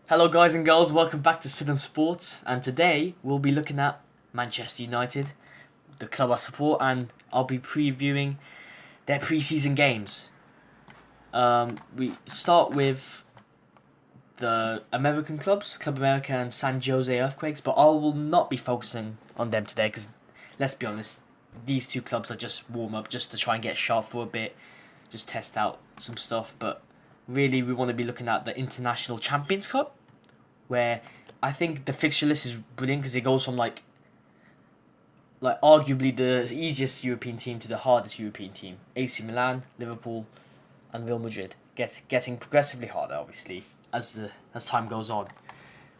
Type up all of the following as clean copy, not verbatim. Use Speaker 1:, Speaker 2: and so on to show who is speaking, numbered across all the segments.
Speaker 1: Hello guys and girls, welcome back to Sit on Sports, and today we'll be looking at Manchester United, the club I support, and I'll be previewing their pre-season games. We start with the American clubs, Club America and San Jose Earthquakes, but I will not be focusing on them today because, let's be honest, these two clubs are just warm up just to try and get sharp for a bit, just test out some stuff, but really we want to be looking at the International Champions Cup, where I think the fixture list is brilliant because it goes from like arguably the easiest European team to the hardest European team. AC Milan, Liverpool, and Real Madrid getting progressively harder, obviously, as time goes on,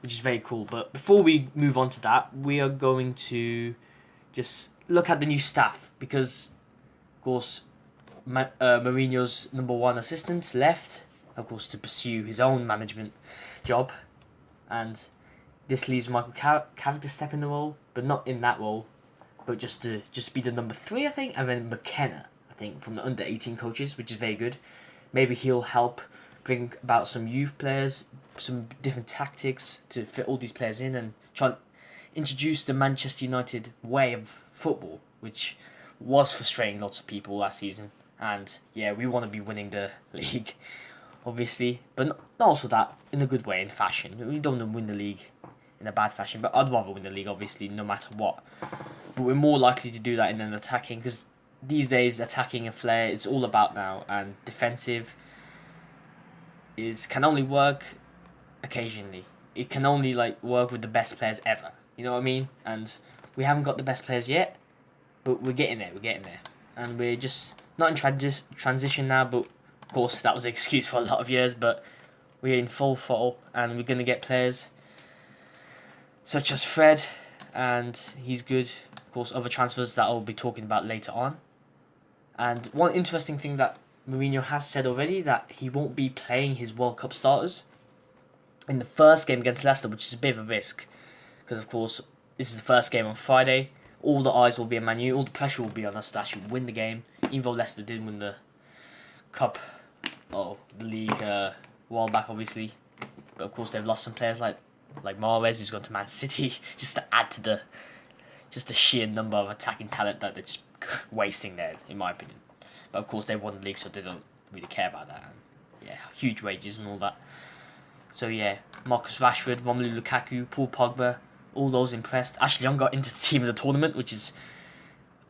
Speaker 1: which is very cool. But before we move on to that, we are going to just look at the new staff because, of course, Mourinho's number one assistant left, of course, to pursue his own management job, and this leaves Michael Carrick to step in the role, but not in that role, but just to be the number 3, I think, and then McKenna, I think, from the under-18 coaches, which is very good. Maybe he'll help bring about some youth players, some different tactics to fit all these players in and try and introduce the Manchester United way of football, which was frustrating lots of people last season. And yeah, we want to be winning the league, obviously, but not also that in a good way, in fashion. We don't want to win the league in a bad fashion, but I'd rather win the league, obviously, no matter what. But we're more likely to do that in an attacking, because these days attacking and flair it's all about now, and defensive can only work occasionally. It can only work with the best players ever. You know what I mean? And we haven't got the best players yet, but we're getting there. We're getting there, and we're just not in transition now. But of course, that was an excuse for a lot of years. But we're in full throttle, and we're gonna get players such as Fred, and he's good. Of course, other transfers that I'll be talking about later on. And one interesting thing that Mourinho has said already, that he won't be playing his World Cup starters in the first game against Leicester, which is a bit of a risk. Because, of course, this is the first game on Friday. All the eyes will be on Man Utd. All the pressure will be on us to actually win the game. Even though Leicester did win the Cup, the league a while back, obviously. But, of course, they've lost some players like Mahrez, who's gone to Man City, just to add to the sheer number of attacking talent that they're just wasting there, in my opinion. But of course they won the league, so they don't really care about that. And yeah, huge wages and all that. So yeah, Marcus Rashford, Romelu Lukaku, Paul Pogba, all those impressed. Ashley Young got into the team of the tournament, which is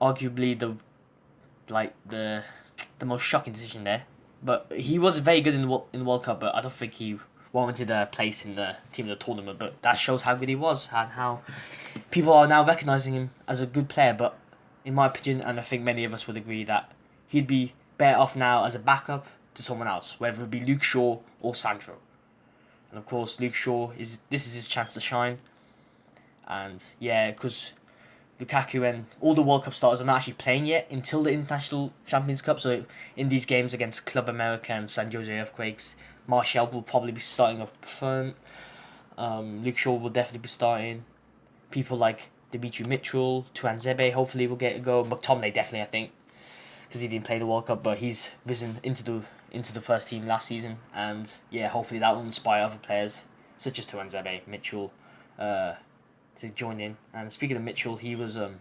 Speaker 1: arguably the most shocking decision there. But he was very good in the World Cup, but I don't think he warranted a place in the team of the tournament. But that shows how good he was and how people are now recognising him as a good player. But in my opinion, and I think many of us would agree, that he'd be better off now as a backup to someone else, whether it be Luke Shaw or Sandro. And of course, Luke Shaw this is his chance to shine. And yeah, because Lukaku and all the World Cup starters are not actually playing yet until the International Champions Cup. So in these games against Club America and San Jose Earthquakes, Martial will probably be starting up front. Luke Shaw will definitely be starting. People like Dimitri Mitchell, Tuanzebe hopefully will get a go. McTominay definitely, I think, because he didn't play the World Cup, but he's risen into the first team last season, and yeah, hopefully that will inspire other players such as Tuanzebe, Mitchell, to join in. And speaking of Mitchell, he was on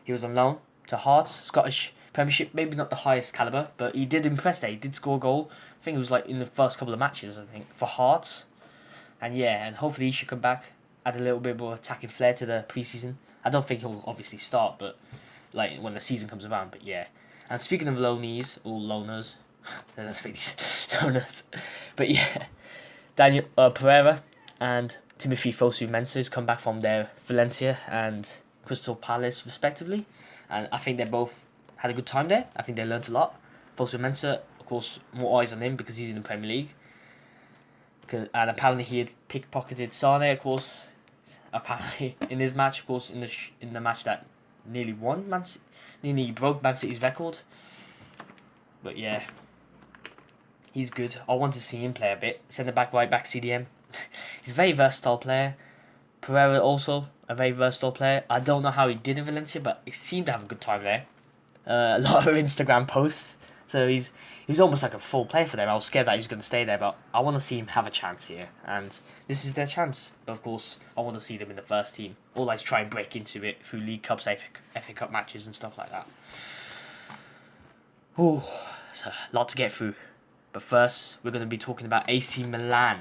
Speaker 1: loan to Hearts, Scottish Premiership, maybe not the highest caliber, but he did impress there. He did score a goal. I think it was in the first couple of matches, I think, for Hearts. And yeah, and hopefully he should come back, add a little bit more attacking flair to the pre-season. I don't think he'll obviously start, but when the season comes around. But yeah. And speaking of loanees or loaners, let's make these loaners. But yeah, Daniel Pereira and Timothy Fosu Mensah's come back from their Valencia and Crystal Palace respectively, and I think they both had a good time there. I think they learnt a lot. Fosu Mensah, of course, more eyes on him because he's in the Premier League. And apparently he had pickpocketed Sane, of course. Apparently in his match, of course, in the match that nearly broke Man City's record. But yeah, he's good. I want to see him play a bit. Centre back, right back, CDM. He's a very versatile player. Pereira also a very versatile player. I don't know how he did in Valencia, but he seemed to have a good time there. A lot of Instagram posts So he's almost like a full player for them. I was scared that he was going to stay there, but I want to see him have a chance here, and this is their chance. But of course, I want to see them in the first team, or like try and break into it through League Cups, FA Cup matches, and stuff like that. Oh, it's a lot to get through. But first, we're going to be talking about AC Milan,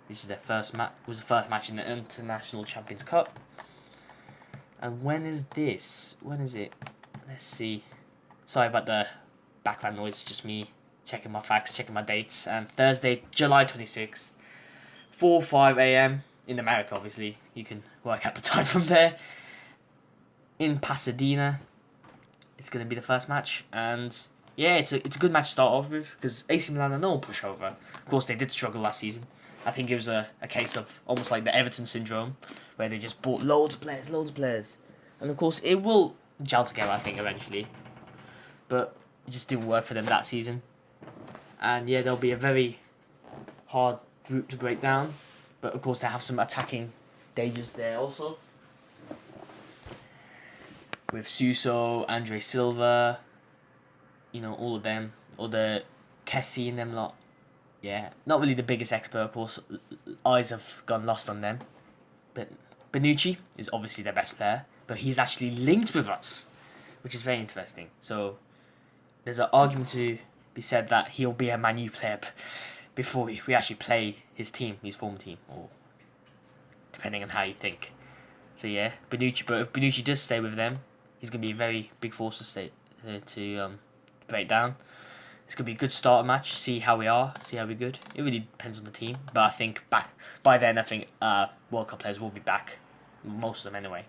Speaker 1: which is their first match. Was the first match in the International Champions Cup. And when is this? When is it? Let's see. Sorry about the background noise. Just me checking my facts, checking my dates. And Thursday, July 26th, 4:05 a.m. in America. Obviously, you can work out the time from there. In Pasadena, it's going to be the first match, and yeah, it's a good match to start off with because AC Milan are no pushover. Of course, they did struggle last season. I think it was a case of almost like the Everton syndrome, where they just bought loads of players. And of course, it will gel together, I think, eventually. But it just didn't work for them that season. And yeah, there'll be a very hard group to break down. But of course, they have some attacking dangers there also. With Suso, Andre Silva, all of them. Or the Kessie and them lot. Yeah, not really the biggest expert, of course. Eyes have gone lost on them. But Bonucci is obviously their best player, but he's actually linked with us, which is very interesting. So there's an argument to be said that he'll be a Man Utd player before we actually play his former team, or depending on how you think. So yeah, Bonucci. But if Bonucci does stay with them, he's going to be a very big force to break down. It's going to be a good starter match. See how we are. See how we're good. It really depends on the team. But I think by then, I think World Cup players will be back. Most of them anyway.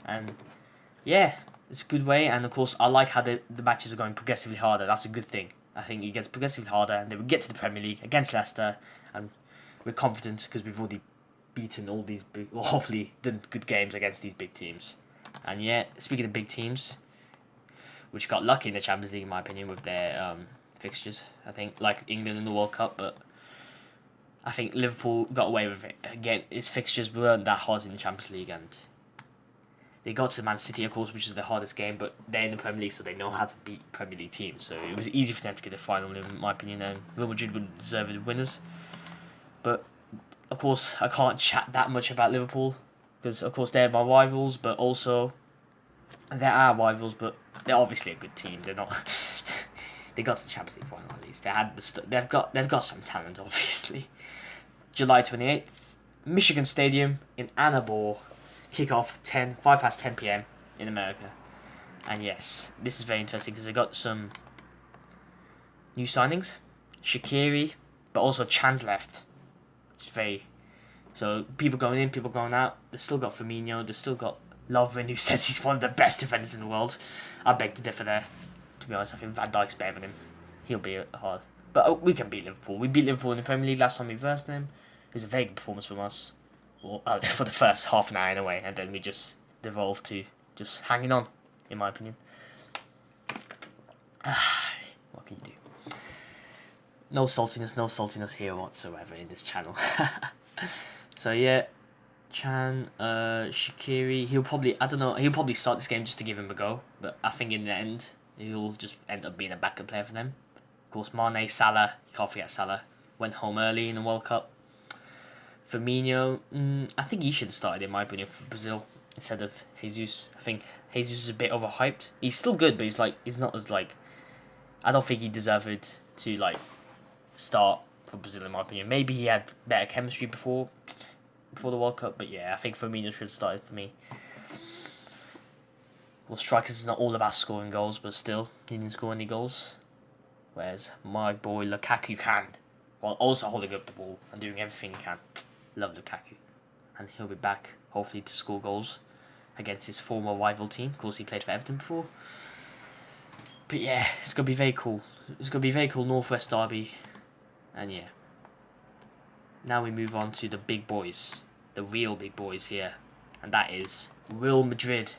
Speaker 1: And yeah, it's a good way. And of course, I like how the matches are going progressively harder. That's a good thing. I think it gets progressively harder. And then we get to the Premier League against Leicester. And we're confident because we've already beaten all these big... Well, hopefully done good games against these big teams. And yeah, speaking of big teams, which got lucky in the Champions League, in my opinion, with their... fixtures, I think, like England in the World Cup, but I think Liverpool got away with it. Again, its fixtures weren't that hard in the Champions League, and they got to Man City, of course, which is the hardest game, but they're in the Premier League, so they know how to beat Premier League teams, so it was easy for them to get the final, in my opinion, and Real Madrid would deserve the winners. But, of course, I can't chat that much about Liverpool, because, of course, they're my rivals, but also, they're our rivals, but they're obviously a good team. They're not... They got to the Champions League final at least. They've got some talent, obviously. July 28th, Michigan Stadium in Ann Arbor. Kickoff 5 past 10 p.m. in America. And yes, this is very interesting because they got some new signings. Shaqiri, but also Chan's left. Which is very... So people going in, people going out. They've still got Firmino. They've still got Lovren, who says he's one of the best defenders in the world. I beg to differ there. To be honest, I think Van Dijk's better than him. He'll be hard. But we can beat Liverpool. We beat Liverpool in the Premier League last time we versed them. It was a very good performance from us. Well, for the first half an hour anyway. And then we just devolved to just hanging on, in my opinion. What can you do? No saltiness here whatsoever in this channel. So yeah, Chan, Shaqiri, he'll probably start this game just to give him a go. But I think in the end, he'll just end up being a backup player for them. Of course, Mane, Salah, you can't forget Salah, went home early in the World Cup. Firmino, I think he should have started, in my opinion, for Brazil instead of Jesus. I think Jesus is a bit overhyped. He's still good, but he's not as I don't think he deserved to start for Brazil, in my opinion. Maybe he had better chemistry before the World Cup, but yeah, I think Firmino should have started for me. Well, strikers is not all about scoring goals, but still, he didn't score any goals. Whereas my boy Lukaku can, while also holding up the ball and doing everything he can. Love Lukaku. And he'll be back, hopefully, to score goals against his former rival team. Of course, he played for Everton before. But yeah, it's going to be very cool. It's going to be very cool, Northwest Derby. And yeah. Now we move on to the big boys. The real big boys here. And that is Real Madrid.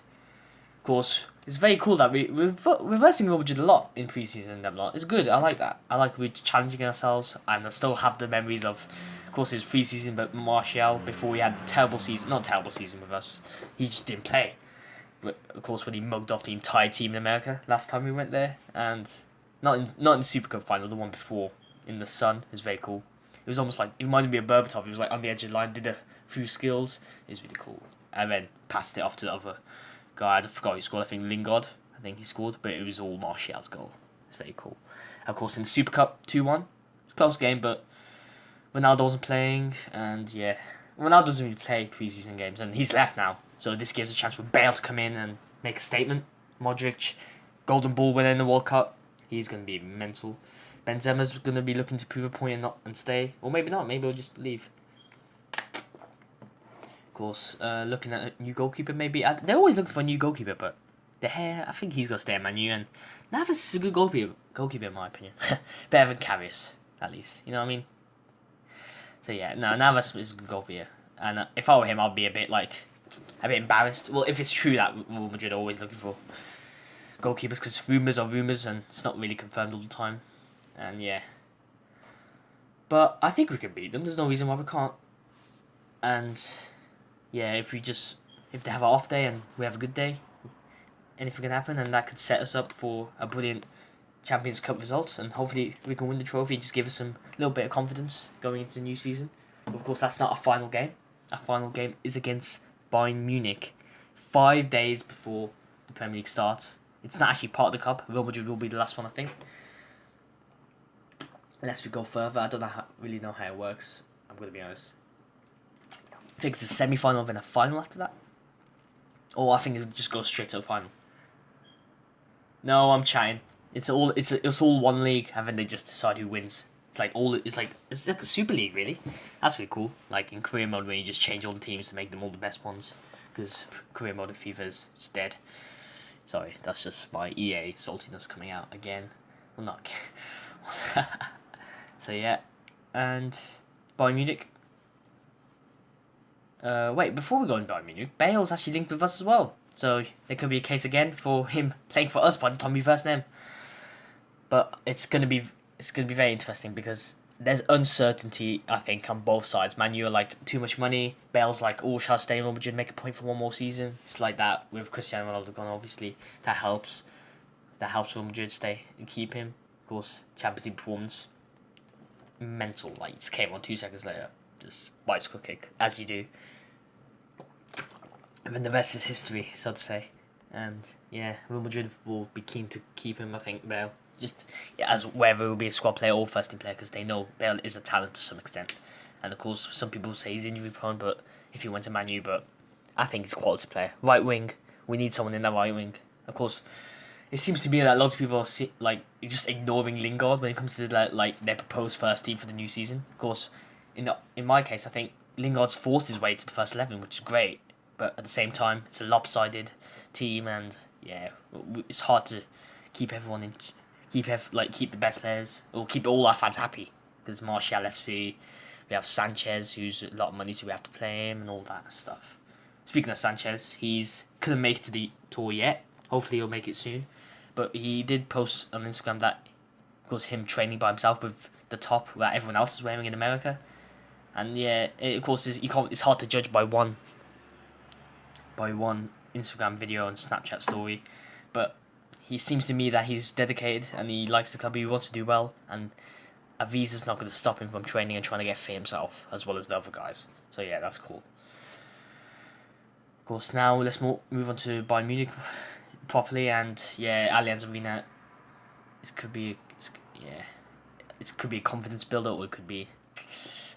Speaker 1: Of course, it's very cool that we're versing Real Madrid a lot in pre-season and that lot. It's good, I like that. I like we're challenging ourselves, and I still have the memories of course, it was pre-season, but Martial, before we had terrible season, not terrible season with us, he just didn't play. But, of course, when he mugged off the entire team in America last time we went there, and Not in the Super Cup final, the one before in the sun. It was very cool. It was almost like, it reminded me of Berbatov. He was like on the edge of the line, did a few skills. It was really cool. And then passed it off to the other guy. I forgot who scored. I think Lingard. I think he scored, but it was all Martial's goal. It's very cool. Of course, in the Super Cup, 2-1. Close game, but Ronaldo wasn't playing, and yeah, Ronaldo doesn't really play pre-season games, and he's left now. So this gives a chance for Bale to come in and make a statement. Modric, Golden Ball winner in the World Cup. He's going to be mental. Benzema's going to be looking to prove a point and stay. Or maybe not. Maybe he'll just leave. Of course, looking at a new goalkeeper maybe. They're always looking for a new goalkeeper, but De Gea, I think he's going to stay at Man Utd. And Navas is a good goalkeeper in my opinion. Better than Karius, at least. You know what I mean? So yeah, no, Navas is a good goalkeeper. And if I were him, I'd be a bit embarrassed. Well, if it's true that Real Madrid are always looking for goalkeepers, because rumours are rumours and it's not really confirmed all the time. And yeah. But I think we can beat them. There's no reason why we can't. And yeah, if they have an off day and we have a good day, anything can happen, and that could set us up for a brilliant Champions Cup result, and hopefully we can win the trophy and just give us some little bit of confidence going into the new season. But of course, that's not our final game. Our final game is against Bayern Munich, 5 days before the Premier League starts. It's not actually part of the cup. Real Madrid will be the last one, I think. Unless we go further, I don't really know how it works. I'm going to be honest. I think it's a semi-final, then a final after that. Or I think it'll just go straight to the final. No, I'm chatting. It's all one league, and then they just decide who wins. It's like a Super League, really. That's really cool. Like in career mode, where you just change all the teams to make them all the best ones, because career mode of FIFA is dead. Sorry, that's just my EA saltiness coming out again. Well, not again. So yeah, and Bayern Munich. Wait, before we go in Bayern Munich, Bale's actually linked with us as well. So there could be a case again for him playing for us by the time we verse them. But it's gonna be very interesting because there's uncertainty, I think, on both sides. Man U are like, too much money. Bale's like, oh, shall I stay in Real Madrid, make a point for one more season? It's like that with Cristiano Ronaldo gone, obviously. That helps. That helps Real Madrid stay and keep him. Of course, Champions League performance. Mental. Like, just came on 2 seconds later. Just bicycle kick, as you do. And then the rest is history, so to say. And yeah, Real Madrid will be keen to keep him, I think, Bale. Just as whether it will be a squad player or first team player, because they know Bale is a talent to some extent. And of course, some people say he's injury prone, but if he went to Man U, but I think he's a quality player. Right wing, we need someone in that right wing. Of course, it seems to be that lots of people are just ignoring Lingard when it comes to their proposed first team for the new season. Of course, in my case, I think Lingard's forced his way to the first 11, which is great. But at the same time, it's a lopsided team, and yeah, it's hard to keep everyone in, keep the best players, or keep all our fans happy. There's Martial FC, we have Sanchez, who's a lot of money, so we have to play him and all that stuff. Speaking of Sanchez, he's couldn't make it to the tour yet. Hopefully, he'll make it soon. But he did post on Instagram that, of course, him training by himself with the top that everyone else is wearing in America. And yeah, of course, it's hard to judge by one Instagram video and Snapchat story, but he seems to me that he's dedicated and he likes the club. He wants to do well, and a visa's not going to stop him from training and trying to get fit himself as well as the other guys. So yeah, that's cool. Of course, now let's move on to Bayern Munich properly, and yeah, Allianz Arena. It could be a confidence builder, or it could be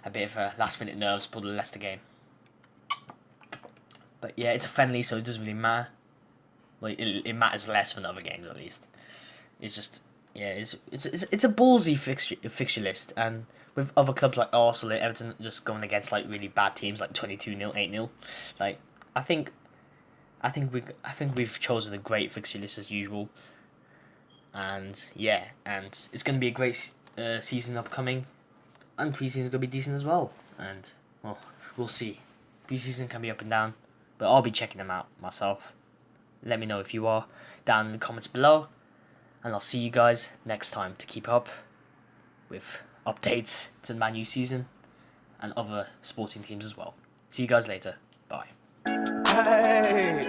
Speaker 1: a bit of a last minute nerves for the Leicester game. But yeah, it's a friendly, so it doesn't really matter. Well, it matters less than other games, at least. It's just, yeah, it's a ballsy fixture list, and with other clubs like Arsenal and Everton just going against like really bad teams like 22-0, 8-0, like I think we've chosen a great fixture list as usual. And yeah, and it's going to be a great season upcoming, and pre-season's going to be decent as well. And well, we'll see. Pre-season can be up and down, but I'll be checking them out myself. Let me know if you are down in the comments below, and I'll see you guys next time to keep up with updates to the Man U season and other sporting teams as well. See you guys later. Bye. Hey,